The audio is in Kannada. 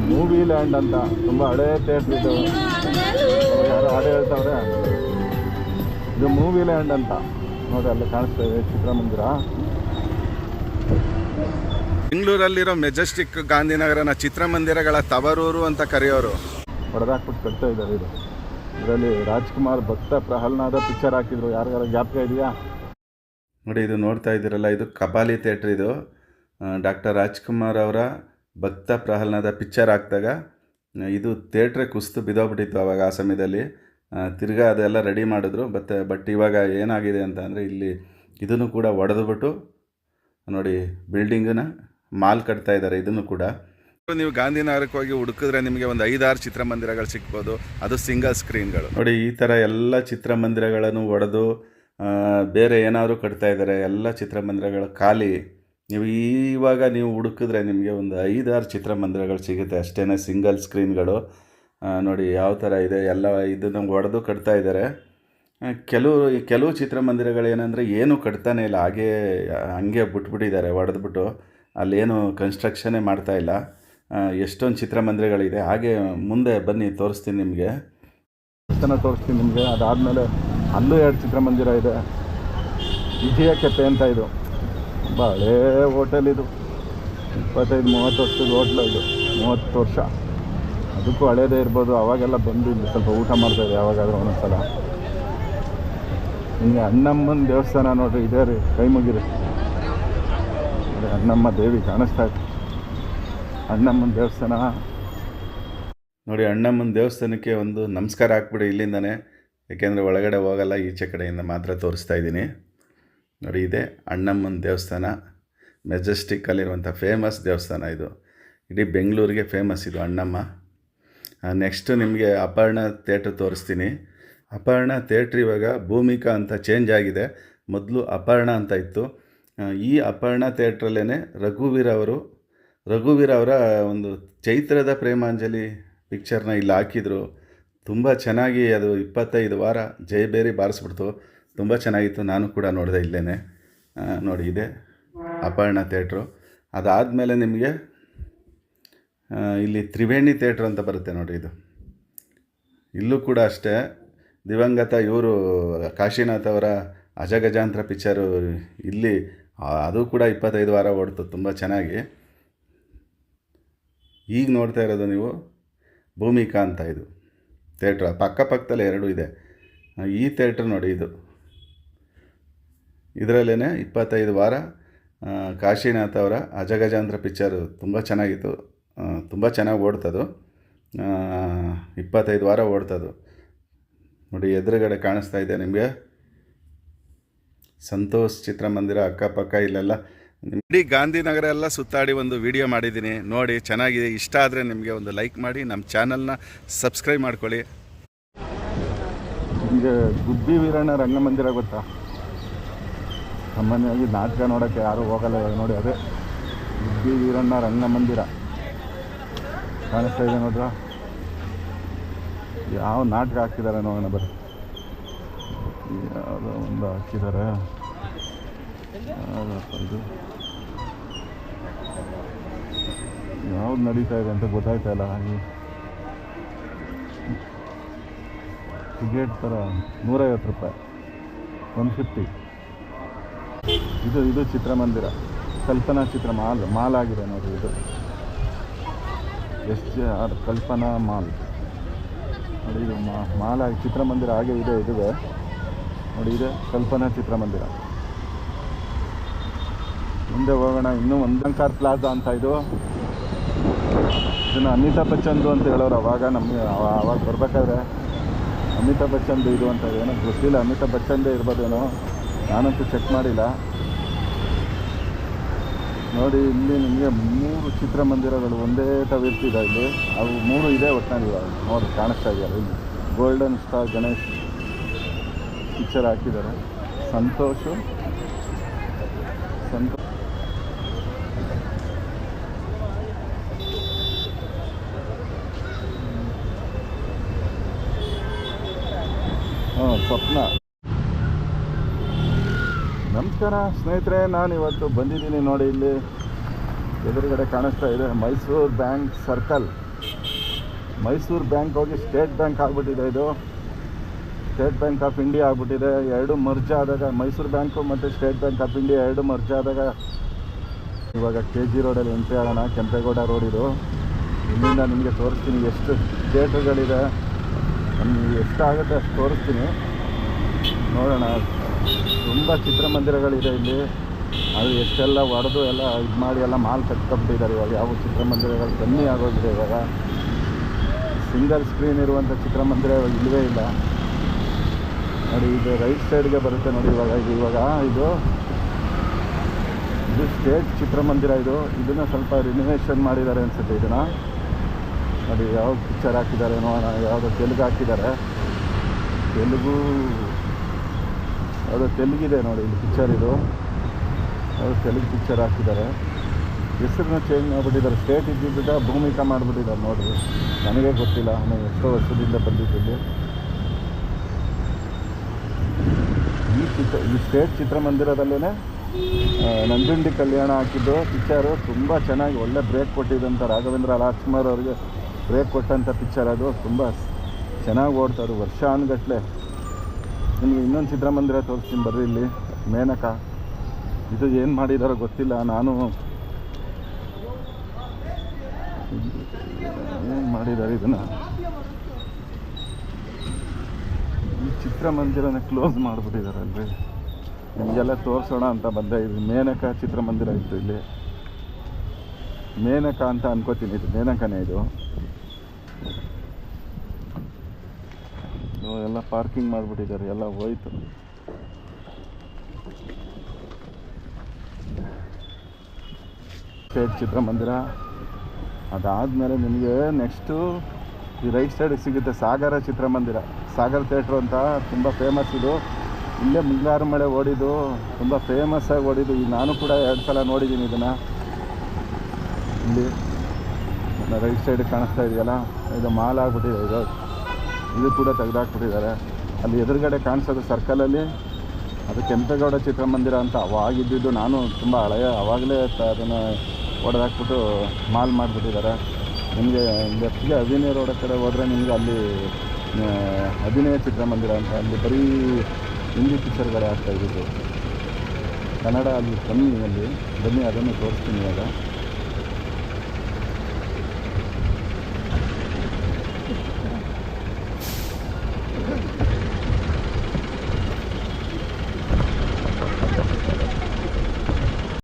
ಮೂವಿ ಲ್ಯಾಂಡ್ ಅಂತ ತುಂಬ ಹಳೇ ಥಿಯೇಟ್ರ್ ಇದು. ಯಾರು ಹಾಡು ಹೇಳ್ತಾವ್ರೆ, ಇದು ಮೂವಿ ಲ್ಯಾಂಡ್ ಅಂತ ನೋಡಿ, ಅಲ್ಲಿ ಕಾಣಿಸ್ತಾ ಇದೆ ಚಿತ್ರಮಂದಿರ. ಬೆಂಗಳೂರಲ್ಲಿರೋ ಮೆಜೆಸ್ಟಿಕ್ ಗಾಂಧಿನಗರನ ಚಿತ್ರಮಂದಿರಗಳ ತವರೂರು ಅಂತ ಕರೆಯೋರು. ಹೊಡೆದಾಕ್ಬಿಟ್ಟು ಕಟ್ತಾ ಇದ್ದಾರೆ. ಇದು ಇದರಲ್ಲಿ ರಾಜ್ಕುಮಾರ್ ಭಕ್ತ ಪ್ರಹ್ಲಾದ ಪಿಕ್ಚರ್ ಹಾಕಿದ್ರು, ಯಾರಿಗಾರ ಜ್ಞಾಪಕ ಇದೆಯಾ ನೋಡಿ? ಇದು ನೋಡ್ತಾ ಇದ್ದೀರಲ್ಲ, ಇದು ಕಪಾಲಿ ಥಿಯೇಟ್ರ್. ಇದು ಡಾಕ್ಟರ್ ರಾಜ್ಕುಮಾರ್ ಅವರ ಭಕ್ತ ಪ್ರಹ್ಲಾದ ಪಿಕ್ಚರ್ ಹಾಕಿದಾಗ ಇದು ಥಿಯೇಟ್ರೇ ಕುಸ್ತು ಬಿದ್ದೋಗ್ಬಿಟ್ಟಿತ್ತು ಆವಾಗ. ಆ ಸಮಯದಲ್ಲಿ ತಿರ್ಗಾ ಅದೆಲ್ಲ ರೆಡಿ ಮಾಡಿದ್ರು. ಬಟ್ ಇವಾಗ ಏನಾಗಿದೆ ಅಂತ ಅಂದರೆ, ಇಲ್ಲಿ ಇದನ್ನು ಕೂಡ ಒಡೆದುಬಿಟ್ಟು ನೋಡಿ ಬಿಲ್ಡಿಂಗನ್ನ ಮಾಲ್ ಕಟ್ತಾ ಇದ್ದಾರೆ. ಇದನ್ನು ಕೂಡ ನೀವು ಗಾಂಧಿನಗರಕ್ಕೆ ಹೋಗಿ ಹುಡುಕಿದ್ರೆ ನಿಮಗೆ ಒಂದು 5-6 ಚಿತ್ರಮಂದಿರಗಳು ಸಿಗ್ಬೋದು. ಅದು ಸಿಂಗಲ್ ಸ್ಕ್ರೀನ್ಗಳು. ನೋಡಿ, ಈ ಥರ ಎಲ್ಲ ಚಿತ್ರಮಂದಿರಗಳನ್ನು ಒಡೆದು ಬೇರೆ ಏನಾದರೂ ಕಟ್ತಾ ಇದ್ದಾರೆ. ಎಲ್ಲ ಚಿತ್ರಮಂದಿರಗಳು ಖಾಲಿ. ನೀವು ಇವಾಗ ನೀವು ಹುಡುಕಿದ್ರೆ ನಿಮಗೆ ಒಂದು 5-6 ಚಿತ್ರಮಂದಿರಗಳು ಸಿಗುತ್ತೆ ಅಷ್ಟೇ, ಸಿಂಗಲ್ ಸ್ಕ್ರೀನ್ಗಳು. ನೋಡಿ ಯಾವ ಥರ ಇದೆ ಎಲ್ಲ. ಇದನ್ನು ಒಡೆದು ಕಟ್ತಾ ಇದ್ದಾರೆ. ಕೆಲವು ಚಿತ್ರಮಂದಿರಗಳು ಏನಂದರೆ ಏನೂ ಕಟ್ತಾನೇ ಇಲ್ಲ, ಹಂಗೆ ಬಿಟ್ಬಿಟ್ಟಿದ್ದಾರೆ ಒಡೆದ್ಬಿಟ್ಟು. ಅಲ್ಲೇನು ಕನ್ಸ್ಟ್ರಕ್ಷನ್ನೇ ಮಾಡ್ತಾಯಿಲ್ಲ. ಎಷ್ಟೊಂದು ಚಿತ್ರಮಂದಿರಗಳಿದೆ. ಹಾಗೆ ಮುಂದೆ ಬನ್ನಿ ತೋರಿಸ್ತೀನಿ ನಿಮಗೆ, ತೋರಿಸ್ತೀನಿ ನಿಮಗೆ. ಅದಾದಮೇಲೆ ಅಲ್ಲೂ 2 ಚಿತ್ರಮಂದಿರ ಇದೆ. ವಿಜಯ ಕೆಫೆ ಅಂತ, ಇದು ತುಂಬ ಹಳೇ ಹೋಟೆಲ್. ಇದು 25-30 ವರ್ಷದ ಹೋಟ್ಲು. ಇದು 30 ವರ್ಷ, ಅದಕ್ಕೂ ಹಳೇದೇ ಇರ್ಬೋದು. ಅವಾಗೆಲ್ಲ ಬಂದು ಇಲ್ಲಿ ಸ್ವಲ್ಪ ಊಟ ಮಾಡ್ತಾಯಿದೆ ಯಾವಾಗಾದರೂ ಒಂದೊಂದ್ಸಲ. ಹಿಂಗೆ ಅಣ್ಣಮ್ಮನ ದೇವಸ್ಥಾನ ನೋಡಿರಿ, ಇದೇ ರೀ, ಕೈ ಮುಗಿರಿ. ಅಣ್ಣಮ್ಮ ದೇವಿ ಕಾಣಿಸ್ತಾ ಇತ್ತು, ಅಣ್ಣಮ್ಮನ ದೇವಸ್ಥಾನ ನೋಡಿ. ಅಣ್ಣಮ್ಮನ ದೇವಸ್ಥಾನಕ್ಕೆ ಒಂದು ನಮಸ್ಕಾರ ಹಾಕ್ಬಿಡಿ ಇಲ್ಲಿಂದನೇ, ಯಾಕೆಂದರೆ ಒಳಗಡೆ ಹೋಗಲ್ಲ, ಈಚೆ ಕಡೆಯಿಂದ ಮಾತ್ರ ತೋರಿಸ್ತಾ ಇದ್ದೀನಿ. ನೋಡಿ, ಇದೆ ಅಣ್ಣಮ್ಮನ ದೇವಸ್ಥಾನ, ಮೆಜೆಸ್ಟಿಕ್ಕಲ್ಲಿರುವಂಥ ಫೇಮಸ್ ದೇವಸ್ಥಾನ. ಇದು ಇಡೀ ಬೆಂಗಳೂರಿಗೆ ಫೇಮಸ್ ಇದು ಅಣ್ಣಮ್ಮ. ನೆಕ್ಸ್ಟು ನಿಮಗೆ ಅಪರ್ಣ ಥಿಯೇಟ್ರ್ ತೋರಿಸ್ತೀನಿ. ಅಪರ್ಣ ಥಿಯೇಟ್ರ್ ಇವಾಗ ಭೂಮಿಕಾ ಅಂತ ಚೇಂಜ್ ಆಗಿದೆ. ಮೊದಲು ಅಪರ್ಣ ಅಂತ ಇತ್ತು. ಈ ಅಪರ್ಣ ಥಿಯೇಟ್ರಲ್ಲೇ ರಘುವೀರ್ ಅವರ ಒಂದು ಚೈತ್ರದ ಪ್ರೇಮಾಂಜಲಿ ಪಿಕ್ಚರ್ನ ಇಲ್ಲಿ ಹಾಕಿದರು. ತುಂಬ ಚೆನ್ನಾಗಿ ಅದು 25 ವಾರ ಜಯಬೇರಿ ಬಾರಿಸ್ಬಿಡ್ತು. ತುಂಬ ಚೆನ್ನಾಗಿತ್ತು. ನಾನು ಕೂಡ ನೋಡಿದೆ ಇಲ್ಲೇ. ನೋಡಿ, ಇದೆ ಅಪರ್ಣ ಥಿಯೇಟ್ರು. ಅದಾದಮೇಲೆ ನಿಮಗೆ ಇಲ್ಲಿ ತ್ರಿವೇಣಿ ಥಿಯೇಟ್ರ್ ಅಂತ ಬರುತ್ತೆ ನೋಡಿ. ಇಲ್ಲೂ ಕೂಡ ಅಷ್ಟೇ, ದಿವಂಗತ ಇವರು ಕಾಶಿನಾಥ್ ಅವರ ಅಜಗಜಾಂತರ ಪಿಕ್ಚರು ಇಲ್ಲಿ, ಅದು ಕೂಡ 25 ವಾರ ಓಡ್ತು ತುಂಬ ಚೆನ್ನಾಗಿ. ಈಗ ನೋಡ್ತಾ ಇರೋದು ನೀವು ಭೂಮಿಕಾ ಅಂತ ಇದು ಥಿಯೇಟ್ರ್. ಪಕ್ಕದಲ್ಲೇ 2 ಇದೆ. ಈ ಥಿಯೇಟ್ರ್ ನೋಡಿ, ಇದರಲ್ಲೇ 25 ವಾರ ಕಾಶಿನಾಥ್ ಅವರ ಅಜಗಜಾಂತರ ಪಿಕ್ಚರು ತುಂಬ ಚೆನ್ನಾಗಿತ್ತು. ತುಂಬ ಚೆನ್ನಾಗಿ ಓಡ್ತದು. 25 ವಾರ ಓಡ್ತದು ನೋಡಿ. ಎದುರುಗಡೆ ಕಾಣಿಸ್ತಾ ಇದೆ ನಿಮಗೆ ಸಂತೋಷ್ ಚಿತ್ರಮಂದಿರ. ಅಕ್ಕಪಕ್ಕ ಇಲ್ಲೆಲ್ಲ ಇಡೀ ಗಾಂಧಿನಗರ ಎಲ್ಲ ಸುತ್ತಾಡಿ ಒಂದು ವಿಡಿಯೋ ಮಾಡಿದ್ದೀನಿ ನೋಡಿ. ಚೆನ್ನಾಗಿದೆ. ಇಷ್ಟ ಆದರೆ ನಿಮಗೆ ಒಂದು ಲೈಕ್ ಮಾಡಿ, ನಮ್ಮ ಚಾನಲ್ನ ಸಬ್ಸ್ಕ್ರೈಬ್ ಮಾಡ್ಕೊಳ್ಳಿ. ನಿಮಗೆ ಗುಬ್ಬಿ ವೀರಣ್ಣ ರಂಗಮಂದಿರ ಗೊತ್ತಾ? ಸಾಮಾನ್ಯವಾಗಿ ನಾಟಕ ನೋಡೋಕ್ಕೆ ಯಾರೂ ಹೋಗಲ್ಲ ಇವಾಗ. ನೋಡಿ, ಅದೇ ಗುಬ್ಬಿ ವೀರಣ್ಣ ರಂಗಮಂದಿರ ಕಾಣಿಸ್ತಾ ಇದೆ ನೋಡ್ರ. ಯಾವ ನಾಟಕ ಹಾಕಿದ್ದಾರೆ ನೋಡೋಣ ಬರ್ರಿ. ಯಾವುದೋ ಒಂದು ಹಾಕಿದ್ದಾರೆ. ಇದು ಯಾವ್ದು ನಡೀತಾ ಇದೆ ಅಂತ ಗೊತ್ತಾಯ್ತಾ ಇಲ್ಲ. ಟಿಕೆಟ್ ಥರ 150 ರೂಪಾಯಿ, 150. ಇದು ಚಿತ್ರಮಂದಿರ, ಕಲ್ಪನಾ ಚಿತ್ರ ಮಾಲ್ ಆಗಿದೆ ನೋಡಿ. ಇದು SJR ಕಲ್ಪನಾ ಮಾಲ್ ನೋಡಿ. ಇದು ಮಾಲ್ ಆಗಿ ಚಿತ್ರಮಂದಿರ ಹಾಗೆ ಇದೆ. ಇದುವೆ ನೋಡಿ, ಇದೆ ಕಲ್ಪನಾ ಚಿತ್ರಮಂದಿರ. ಮುಂದೆ ಹೋಗೋಣ. ಇನ್ನೂ ಅಲಂಕಾರ್ ಪ್ಲಾಜಾ ಅಂತ ಇದು. ಇದನ್ನು ಅಮಿತಾಬ್ ಬಚ್ಚನ್ದು ಅಂತ ಹೇಳೋರು ಅವಾಗ. ನಮಗೆ ಅವಾಗ ಬರಬೇಕಾದ್ರೆ ಅಮಿತಾಬ್ ಬಚ್ಚನ್ದು ಇದು ಅಂತ ಏನೋ ಗೊತ್ತಿಲ್ಲ. ಅಮಿತಾಬ್ ಬಚ್ಚನ್ದೇ ಇರ್ಬೋದೇನೋ, ನಾನಂತೂ ಚೆಕ್ ಮಾಡಿಲ್ಲ. ನೋಡಿ, ಇಲ್ಲಿ ನಿಮಗೆ 3 ಚಿತ್ರಮಂದಿರಗಳು ಒಂದೇ ಇರ್ತಿದೆ ಇಲ್ಲಿ. ಅವು 3 ಇದೆ ಒಟ್ಟಿನಲ್ಲಿ. ನೋಡಿ ಕಾಣಿಸ್ತಾ ಇದೆಯಲ್ಲ, ಇಲ್ಲಿ ಗೋಲ್ಡನ್ ಸ್ಟಾರ್ ಗಣೇಶ್ ಪಿಕ್ಚರ್ ಹಾಕಿದ್ದಾರೆ. ಸಂತೋಷ್ ಸ್ವಪ್ನ. ನಮಸ್ಕಾರ ಸ್ನೇಹಿತರೆ, ನಾನು ಇವತ್ತು ಬಂದಿದ್ದೀನಿ ನೋಡಿ. ಇಲ್ಲಿ ಎದುರುಗಡೆ ಕಾಣಿಸ್ತಾ ಇದೆ Mysuru bank circle. Mysuru bank ಹೋಗಿ ಸ್ಟೇಟ್ ಬ್ಯಾಂಕ್ ಆಗಿಬಿಟ್ಟಿದೆ. ಇದು ಸ್ಟೇಟ್ ಬ್ಯಾಂಕ್ ಆಫ್ ಇಂಡಿಯಾ ಆಗಿಬಿಟ್ಟಿದೆ. ಎರಡು ಮರ್ಜ್ ಆದಾಗ ಮೈಸೂರು ಬ್ಯಾಂಕು ಮತ್ತು ಸ್ಟೇಟ್ ಬ್ಯಾಂಕ್ ಆಫ್ ಇಂಡಿಯಾ ಎರಡು ಮರ್ಜ್ ಆದಾಗ ಇವಾಗ KG ರೋಡಲ್ಲಿ ಎಂಟ್ರಿ ಆಗೋಣ. ಕೆಂಪೇಗೌಡ ರೋಡ್ ಇದು. ಇಲ್ಲಿಂದ ನಿಮಗೆ ತೋರಿಸ್ತೀನಿ ಎಷ್ಟು ಥಿಯೇಟ್ರ್ಗಳಿದೆ, ನಮಗೆ ಎಷ್ಟಾಗುತ್ತೆ ಅಷ್ಟು ತೋರಿಸ್ತೀನಿ, ನೋಡೋಣ. ತುಂಬ ಚಿತ್ರಮಂದಿರಗಳಿದೆ ಇಲ್ಲಿ. ಅದು ಎಷ್ಟೆಲ್ಲ ಹೊಡೆದು ಎಲ್ಲ ಇದು ಮಾಡಿ ಎಲ್ಲ ಮಾಲ್ ಕಟ್ಕೊಬಿಟ್ಟಿದ್ದಾರೆ. ಇವಾಗ ಯಾವ ಚಿತ್ರಮಂದಿರಗಳು ಕಮ್ಮಿ ಆಗೋಗಿದೆ. ಇವಾಗ ಸಿಂಗಲ್ ಸ್ಕ್ರೀನ್ ಇರುವಂಥ ಚಿತ್ರಮಂದಿರ ಇಲ್ಲವೇ ಇಲ್ಲ ನೋಡಿ. ಇದು ರೈಟ್ ಸೈಡ್ಗೆ ಬರುತ್ತೆ ನೋಡಿ. ಇದು ಸ್ಟೇಟ್ ಚಿತ್ರಮಂದಿರ. ಇದನ್ನು ಸ್ವಲ್ಪ ರಿನೋವೇಷನ್ ಮಾಡಿದ್ದಾರೆ ಅನಿಸುತ್ತೆ. ಇದನ್ನು ನೋಡಿ ಯಾವ ಪಿಕ್ಚರ್ ಹಾಕಿದ್ದಾರೆ ನೋಡೋಣ. ಯಾವುದೋ ತೆಲುಗು ಹಾಕಿದ್ದಾರೆ. ಯಾವುದೋ ತೆಲುಗಿದೆ ನೋಡಿ ಇಲ್ಲಿ ಪಿಕ್ಚರ್. ಇದು ಯಾವುದೋ ತೆಲುಗು ಪಿಕ್ಚರ್ ಹಾಕಿದ್ದಾರೆ. ಹೆಸರನ್ನ ಚೇಂಜ್ ಮಾಡಿಬಿಟ್ಟಿದ್ದಾರೆ. ಸ್ಟೇಟ್ ಇದ್ದಿದ್ದ ಭೂಮಿಕಾ ಮಾಡಿಬಿಟ್ಟಿದ್ದಾರೆ ನೋಡಿರಿ. ನನಗೆ ಗೊತ್ತಿಲ್ಲ, ನಾನು ಎಷ್ಟೋ ವರ್ಷದಿಂದ ಬಂದಿದ್ದಲ್ಲಿ. ಈ ಸ್ಟೇಟ್ ಚಿತ್ರಮಂದಿರದಲ್ಲೇ ನಂಜುಂಡಿ ಕಲ್ಯಾಣ ಹಾಕಿದ್ದು ಪಿಕ್ಚರು. ತುಂಬ ಚೆನ್ನಾಗಿ ಒಳ್ಳೆ ಬ್ರೇಕ್ ಕೊಟ್ಟಿದ್ದಂಥ ರಾಘವೇಂದ್ರ ರಾಜ್ಕುಮಾರ್ ಅವ್ರಿಗೆ ಬ್ರೇಕ್ ಕೊಟ್ಟಂಥ ಪಿಕ್ಚರ್. ಅದು ತುಂಬ ಚೆನ್ನಾಗಿ ಓಡ್ತಾರೆ ವರ್ಷಾನುಗಟ್ಟಲೆ. ನಿಮಗೆ ಇನ್ನೊಂದು ಚಿತ್ರಮಂದಿರ ತೋರಿಸ್ತೀನಿ ಬರ್ರಿ. ಇಲ್ಲಿ ಮೇನಕಾ. ಇದು ಏನು ಮಾಡಿದಾರೋ ಗೊತ್ತಿಲ್ಲ. ನಾನು ಏನು ಮಾಡಿದ್ದಾರೆ ಇದನ್ನು, ಈ ಚಿತ್ರಮಂದಿರನ ಕ್ಲೋಸ್ ಮಾಡಿಬಿಟ್ಟಿದ್ದಾರಲ್ರಿ. ನಿಮಗೆಲ್ಲ ತೋರಿಸೋಣ ಅಂತ ಬಂದೆ. ಇದು ಮೇನಕಾ ಚಿತ್ರಮಂದಿರ ಇತ್ತು ಇಲ್ಲಿ. ಮೇನಕಾ ಅಂತ ಅನ್ಕೋತೀನಿ. ಇದು ಮೇನಕಾನೇ. ಇದು ಎಲ್ಲ ಪಾರ್ಕಿಂಗ್ ಮಾಡಿಬಿಟ್ಟಿದ್ದಾರೆ, ಎಲ್ಲ ಹೋಯ್ತು. ಸ್ಟೇಟ್ ಚಿತ್ರಮಂದಿರ. ಅದಾದಮೇಲೆ ನಿಮಗೆ ನೆಕ್ಸ್ಟು ಈ ರೈಟ್ ಸೈಡಿಗೆ ಸಿಗುತ್ತೆ ಸಾಗರ ಚಿತ್ರಮಂದಿರ. ಸಾಗರ್ ಥಿಯೇಟ್ರು ಅಂತ ತುಂಬ ಫೇಮಸ್ ಇದು. ಇಲ್ಲೇ ಮುಂಗಾರು ಮಳೆ ಓಡಿದ್ದು, ತುಂಬ ಫೇಮಸ್ಸಾಗಿ ಓಡಿದ್ದು. ಈಗ ನಾನು ಕೂಡ 2 ಸಲ ನೋಡಿದ್ದೀನಿ ಇದನ್ನು. ಇಲ್ಲಿ ರೈಟ್ ಸೈಡ್ ಕಾಣಿಸ್ತಾ ಇದೆಯಲ್ಲ, ಇದು ಮಾಲ್ ಆಗಿಬಿಟ್ಟಿದೆ. ಇದು ಕೂಡ ತೆಗೆದಾಕ್ಬಿಟ್ಟಿದ್ದಾರೆ. ಅಲ್ಲಿ ಎದುರುಗಡೆ ಕಾಣಿಸೋದು ಸರ್ಕಲಲ್ಲಿ ಅದು ಕೆಂಪೇಗೌಡ ಚಿತ್ರಮಂದಿರ ಅಂತ ಅವಾಗಿದ್ದು. ನಾನು ತುಂಬ ಅವಾಗಲೇ ಅದನ್ನು ಹೊಡೆದಾಕ್ಬಿಟ್ಟು ಮಾಲ್ ಮಾಡಿಬಿಟ್ಟಿದ್ದಾರೆ. ನಿಮಗೆ ಲೆಫ್ಟ್ಗೆ ಅಭಿನಯ ರೋಡ್ ಕಡೆ ಹೋದರೆ ನಿಮಗೆ ಅಲ್ಲಿ ಅಭಿನಯ ಚಿತ್ರಮಂದಿರ ಅಂತ, ಅಲ್ಲಿ ಬರೀ ಹಿಂದಿ ಪಿಕ್ಚರ್ಗಳೇ ಆಗ್ತಾಯಿದ್ದು. ಕನ್ನಡ ಅಲ್ಲಿ ಕಮ್ಮಿ. ಅಲ್ಲಿ ಬನ್ನಿ ಅದನ್ನು ತೋರಿಸ್ತೀನಿ ಇವಾಗ.